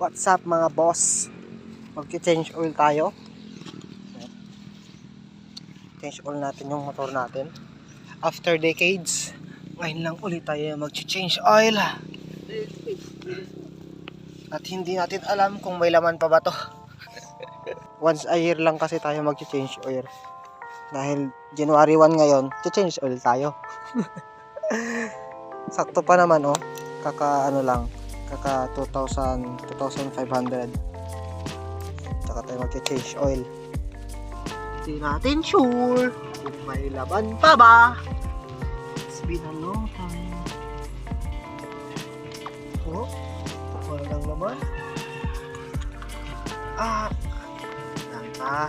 What's up mga boss? Magki-change oil tayo. Change oil natin yung motor natin. After decades, ngayon lang ulit tayo magki-change oil. At hindi natin alam kung may laman pa ba to. Once a year lang kasi tayo magki-change oil. Dahil January 1 ngayon, change oil tayo. Sakto pa naman oh. Kaka 2,500. Tsaka tayo magche-change oil. Hindi natin sure kung may laban pa ba. It's been a long time. Oh, wala lang naman. Yan pa.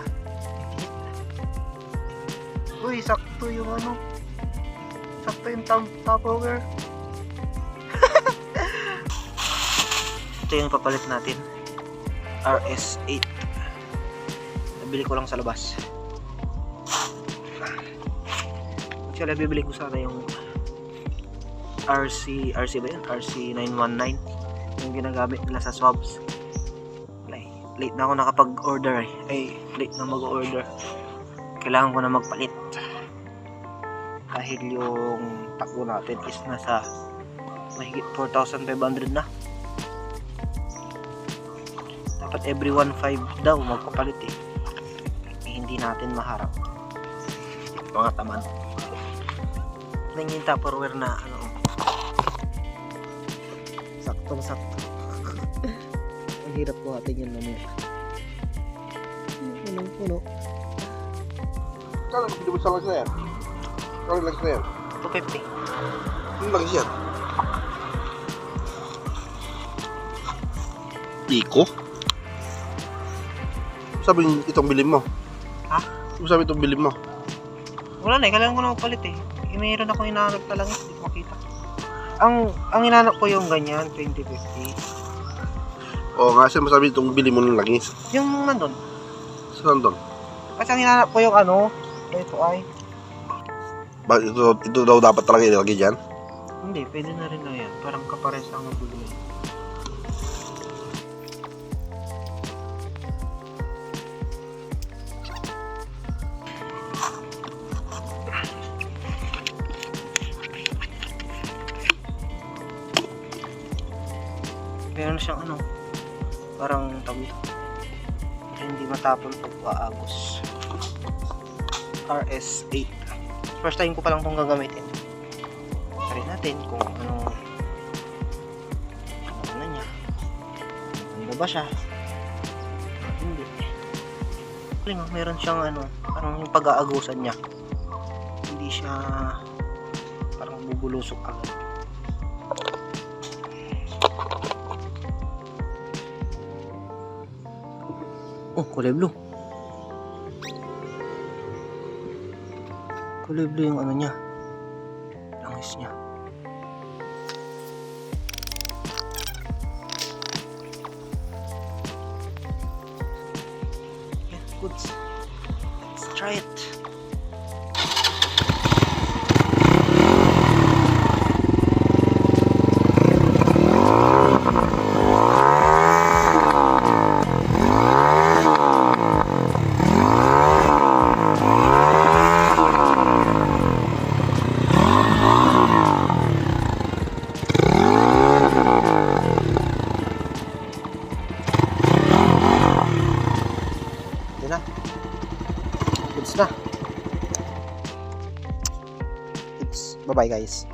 Uy, sakto yung sakto yung topper. Ito yung papalit natin, RS8. Nabili ko lang sa labas. Actually bibili ko sana yung RC ba yun? RC919 yung ginagamit nila sa swabs. Late na ako nakapag-order late na mag-order. Kailangan ko na magpalit dahil yung takbo natin is nasa mahigit 4,500 na. Dapat every 1.5 daw magpapalit hindi natin maharap mga tamad. Yung Tupperware na saktong sakto. Ang hirap ko atin yun mamaya. Puno. Kala hindi mo sa lags na yan? Kala lags na yan? 250. Ano lags yan? Iko? Sabi itong bilhin mo? Ha? Sabi itong bilhin mo? Wala na kailangan ko na magpalit mayroon akong hinahanap na lang hindi ko makita. Ang hinahanap ko yung ganyan 2050. Oo nga, sabi itong bilhin mo ng langis. Yung nandun. Saan doon? Kasi ang hinahanap ko yung ito ay Bakit ito daw dapat talaga ilagay dyan? hindi, pwede na rin na yan. Parang kapares ang magulo. Meron siyang parang tabi hindi matapon pag paagos. RS8 first time ko pa lang itong gagamitin. Try natin kung ano niya, ano ba siya, hindi. Meron siyang parang yung pag-aagusan niya hindi siya parang bubulusok agad. Oh, kulay blue. Kulay blue yung niya. Langis niya. Yeah, good. Let's try it. Goods na. Bye bye guys.